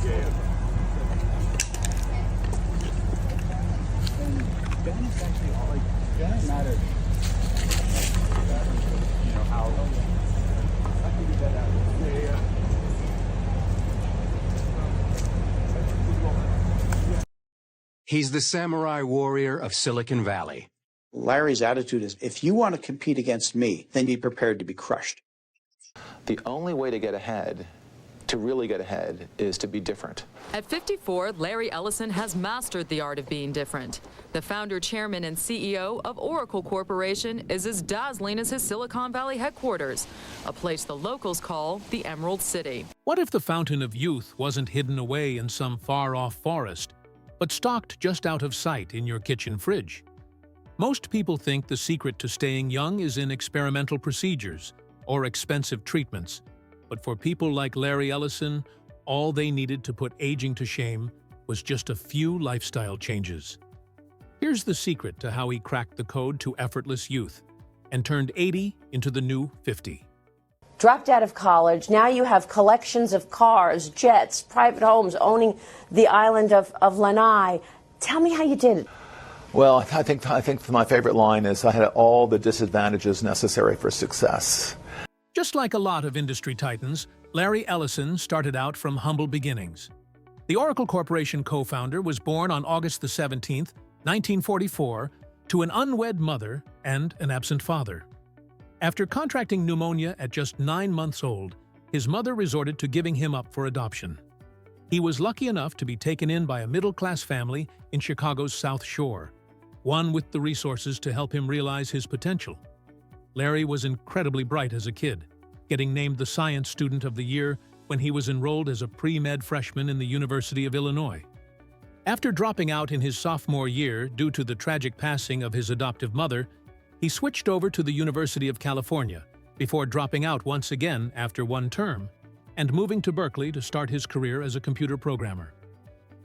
Ben is actually all like, Ben matters. You know how I can get that out. He's the samurai warrior of Silicon Valley. Larry's attitude is, if you want to compete against me, then be prepared to be crushed. The only way to get ahead, to really get ahead, is to be different. At 54, Larry Ellison has mastered the art of being different. The founder, chairman, and CEO of Oracle Corporation is as dazzling as his Silicon Valley headquarters, a place the locals call the Emerald City. What if the fountain of youth wasn't hidden away in some far-off forest, but stocked just out of sight in your kitchen fridge? Most people think the secret to staying young is in experimental procedures or expensive treatments. But for people like Larry Ellison, all they needed to put aging to shame was just a few lifestyle changes. Here's the secret to how he cracked the code to effortless youth and turned 80 into the new 50. Dropped out of college, now you have collections of cars, jets, private homes, owning the island of Lanai. Tell me how you did it. Well, I think my favorite line is, I had all the disadvantages necessary for success. Just like a lot of industry titans, Larry Ellison started out from humble beginnings. The Oracle Corporation co-founder was born on August 17, 1944, to an unwed mother and an absent father. After contracting pneumonia at just 9 months old, his mother resorted to giving him up for adoption. He was lucky enough to be taken in by a middle-class family in Chicago's South Shore, one with the resources to help him realize his potential. Larry was incredibly bright as a kid, getting named the Science Student of the Year when he was enrolled as a pre-med freshman in the University of Illinois. After dropping out in his sophomore year due to the tragic passing of his adoptive mother, he switched over to the University of California before dropping out once again after one term and moving to Berkeley to start his career as a computer programmer.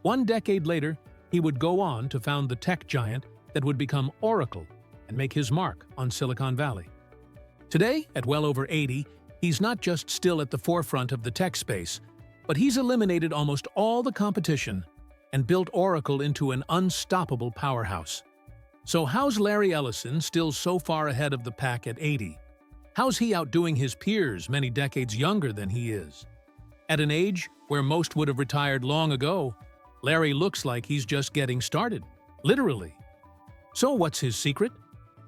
1 decade later, he would go on to found the tech giant that would become Oracle and make his mark on Silicon Valley. Today, at well over 80, he's not just still at the forefront of the tech space, but he's eliminated almost all the competition and built Oracle into an unstoppable powerhouse. So how's Larry Ellison still so far ahead of the pack at 80? How's he outdoing his peers many decades younger than he is? At an age where most would have retired long ago, Larry looks like he's just getting started, literally. So what's his secret?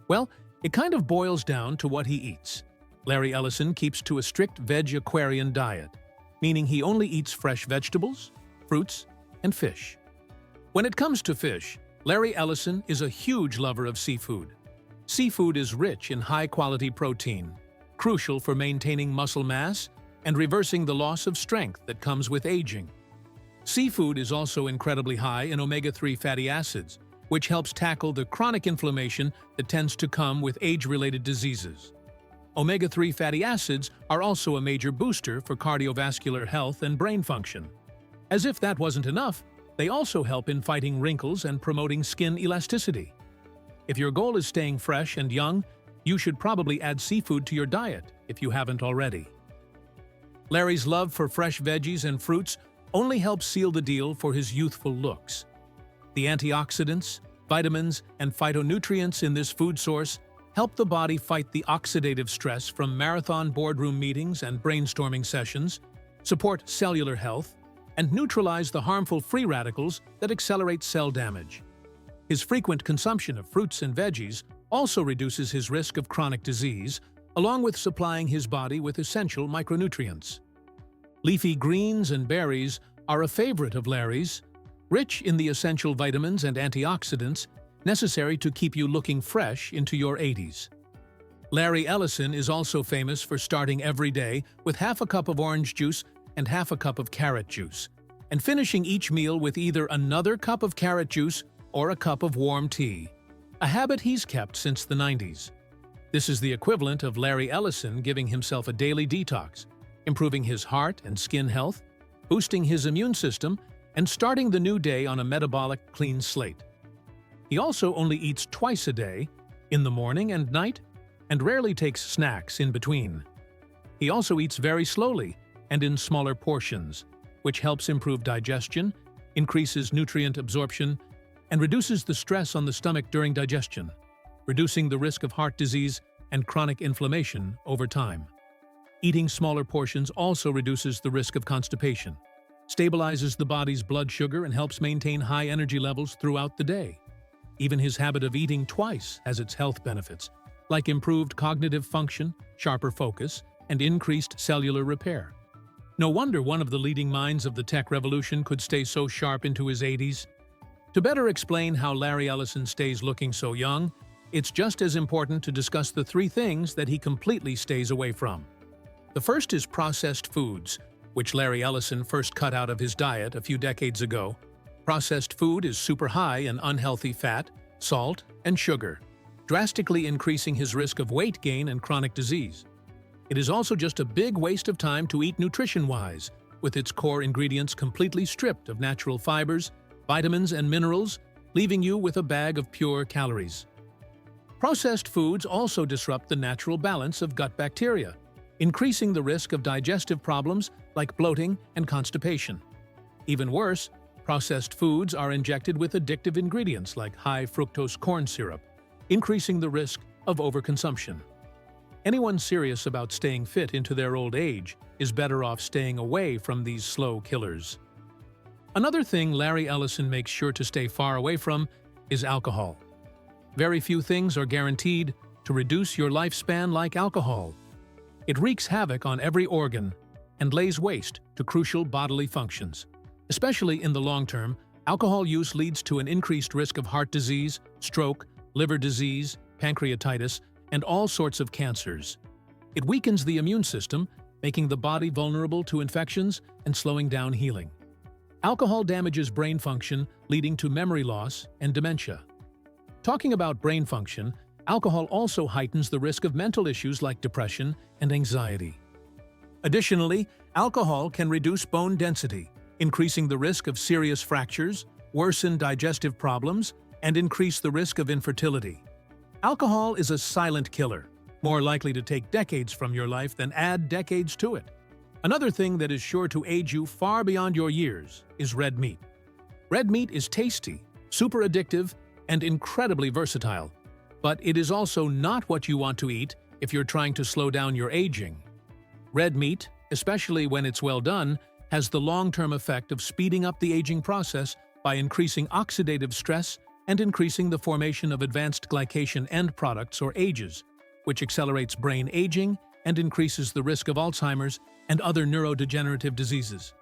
Well, it kind of boils down to what he eats. Larry Ellison keeps to a strict vegetarian diet, meaning he only eats fresh vegetables, fruits, and fish. When it comes to fish, Larry Ellison is a huge lover of seafood. Seafood is rich in high-quality protein, crucial for maintaining muscle mass and reversing the loss of strength that comes with aging. Seafood is also incredibly high in omega-3 fatty acids, which helps tackle the chronic inflammation that tends to come with age-related diseases. Omega-3 fatty acids are also a major booster for cardiovascular health and brain function. As if that wasn't enough, they also help in fighting wrinkles and promoting skin elasticity. If your goal is staying fresh and young, you should probably add seafood to your diet if you haven't already. Larry's love for fresh veggies and fruits only helps seal the deal for his youthful looks. The antioxidants, vitamins, and phytonutrients in this food source help the body fight the oxidative stress from marathon boardroom meetings and brainstorming sessions, support cellular health, and neutralize the harmful free radicals that accelerate cell damage. His frequent consumption of fruits and veggies also reduces his risk of chronic disease, along with supplying his body with essential micronutrients. Leafy greens and berries are a favorite of Larry's, rich in the essential vitamins and antioxidants necessary to keep you looking fresh into your 80s. Larry Ellison is also famous for starting every day with half a cup of orange juice and half a cup of carrot juice, and finishing each meal with either another cup of carrot juice or a cup of warm tea, a habit he's kept since the 90s. This is the equivalent of Larry Ellison giving himself a daily detox, improving his heart and skin health, boosting his immune system, and starting the new day on a metabolic clean slate. He also only eats twice a day, in the morning and night, and rarely takes snacks in between. He also eats very slowly and in smaller portions, which helps improve digestion, increases nutrient absorption, and reduces the stress on the stomach during digestion, reducing the risk of heart disease and chronic inflammation over time. Eating smaller portions also reduces the risk of constipation, stabilizes the body's blood sugar, and helps maintain high energy levels throughout the day. Even his habit of eating twice has its health benefits, like improved cognitive function, sharper focus, and increased cellular repair. No wonder one of the leading minds of the tech revolution could stay so sharp into his 80s. To better explain how Larry Ellison stays looking so young, it's just as important to discuss the 3 things that he completely stays away from. The first is processed foods, which Larry Ellison first cut out of his diet a few decades ago. Processed food is super high in unhealthy fat, salt, and sugar, drastically increasing his risk of weight gain and chronic disease. It is also just a big waste of time to eat nutrition-wise, with its core ingredients completely stripped of natural fibers, vitamins, and minerals, leaving you with a bag of pure calories. Processed foods also disrupt the natural balance of gut bacteria, increasing the risk of digestive problems like bloating and constipation. Even worse, processed foods are injected with addictive ingredients like high-fructose corn syrup, increasing the risk of overconsumption. Anyone serious about staying fit into their old age is better off staying away from these slow killers. Another thing Larry Ellison makes sure to stay far away from is alcohol. Very few things are guaranteed to reduce your lifespan like alcohol. It wreaks havoc on every organ and lays waste to crucial bodily functions. Especially in the long term, alcohol use leads to an increased risk of heart disease, stroke, liver disease, pancreatitis, and all sorts of cancers. It weakens the immune system, making the body vulnerable to infections and slowing down healing. Alcohol damages brain function, leading to memory loss and dementia. Talking about brain function, alcohol also heightens the risk of mental issues like depression and anxiety. Additionally, alcohol can reduce bone density, increasing the risk of serious fractures, worsen digestive problems, and increase the risk of infertility. Alcohol is a silent killer, more likely to take decades from your life than add decades to it. Another thing that is sure to age you far beyond your years is red meat. Red meat is tasty, super addictive, and incredibly versatile, but it is also not what you want to eat if you're trying to slow down your aging. Red meat, especially when it's well done, has the long-term effect of speeding up the aging process by increasing oxidative stress and increasing the formation of advanced glycation end products or AGEs, which accelerates brain aging and increases the risk of Alzheimer's and other neurodegenerative diseases.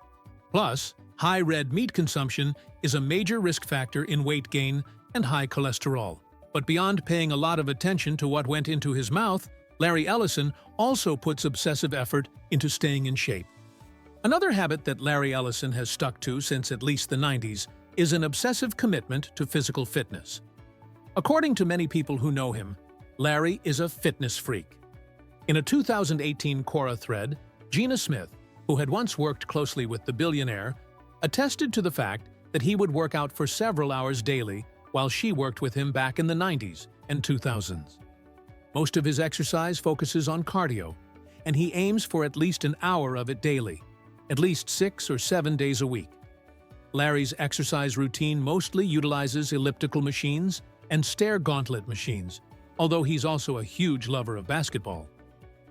Plus, high red meat consumption is a major risk factor in weight gain and high cholesterol. But beyond paying a lot of attention to what went into his mouth, Larry Ellison also puts obsessive effort into staying in shape. Another habit that Larry Ellison has stuck to since at least the 90s is an obsessive commitment to physical fitness. According to many people who know him, Larry is a fitness freak. In a 2018 Quora thread, Gina Smith, who had once worked closely with the billionaire, attested to the fact that he would work out for several hours daily while she worked with him back in the 90s and 2000s. Most of his exercise focuses on cardio, and he aims for at least an hour of it daily, at least 6 or 7 days a week. Larry's exercise routine mostly utilizes elliptical machines and stair gauntlet machines, although he's also a huge lover of basketball.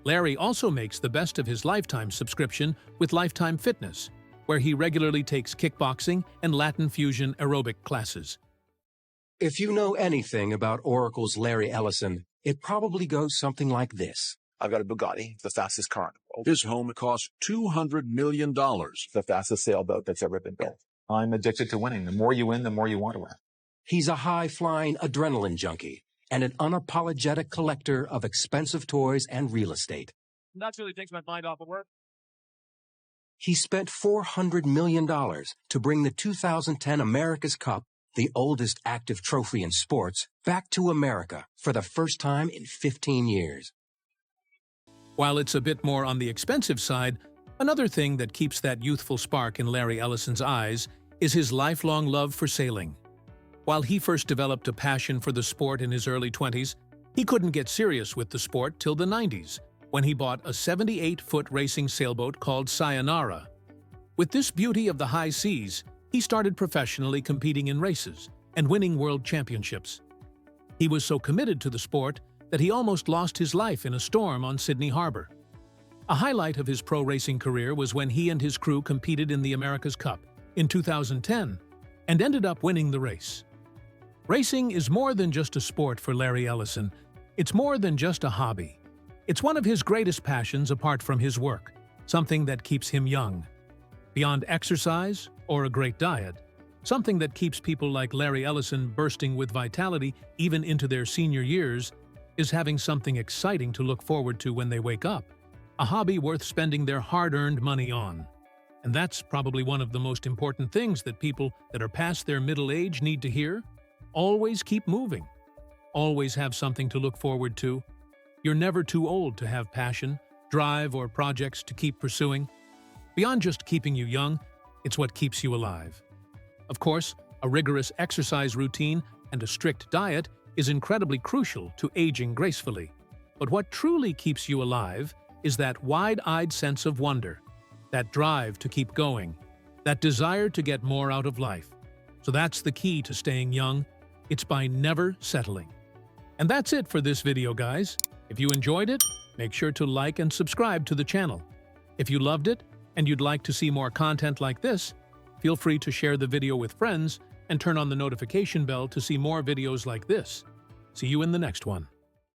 Larry also makes the best of his Lifetime subscription with Lifetime Fitness, where he regularly takes kickboxing and Latin fusion aerobic classes. If you know anything about Oracle's Larry Ellison, it probably goes something like this. I've got a Bugatti, the fastest car in the world. His home cost $200 million. The fastest sailboat that's ever been built. I'm addicted to winning. The more you win, the more you want to win. He's a high-flying adrenaline junkie and an unapologetic collector of expensive toys and real estate. That really takes my mind off of work. He spent $400 million to bring the 2010 America's Cup, the oldest active trophy in sports, back to America for the first time in 15 years. While it's a bit more on the expensive side, another thing that keeps that youthful spark in Larry Ellison's eyes is his lifelong love for sailing. While he first developed a passion for the sport in his early 20s, he couldn't get serious with the sport till the 90s, when he bought a 78-foot racing sailboat called Sayonara. With this beauty of the high seas, he started professionally competing in races and winning world championships. He was so committed to the sport that he almost lost his life in a storm on Sydney Harbor. A highlight of his pro racing career was when he and his crew competed in the America's Cup in 2010 and ended up winning the race. Racing is more than just a sport for Larry Ellison. It's more than just a hobby. It's one of his greatest passions apart from his work, something that keeps him young. Beyond exercise or a great diet, something that keeps people like Larry Ellison bursting with vitality even into their senior years is having something exciting to look forward to when they wake up, a hobby worth spending their hard-earned money on. And that's probably one of the most important things that people that are past their middle age need to hear. Always keep moving. Always have something to look forward to. You're never too old to have passion, drive, or projects to keep pursuing. Beyond just keeping you young, it's what keeps you alive. Of course, a rigorous exercise routine and a strict diet is incredibly crucial to aging gracefully. But what truly keeps you alive is that wide-eyed sense of wonder, that drive to keep going, that desire to get more out of life. So that's the key to staying young. It's by never settling. And that's it for this video, guys. If you enjoyed it, make sure to like and subscribe to the channel. If you loved it and you'd like to see more content like this, feel free to share the video with friends and turn on the notification bell to see more videos like this. See you in the next one.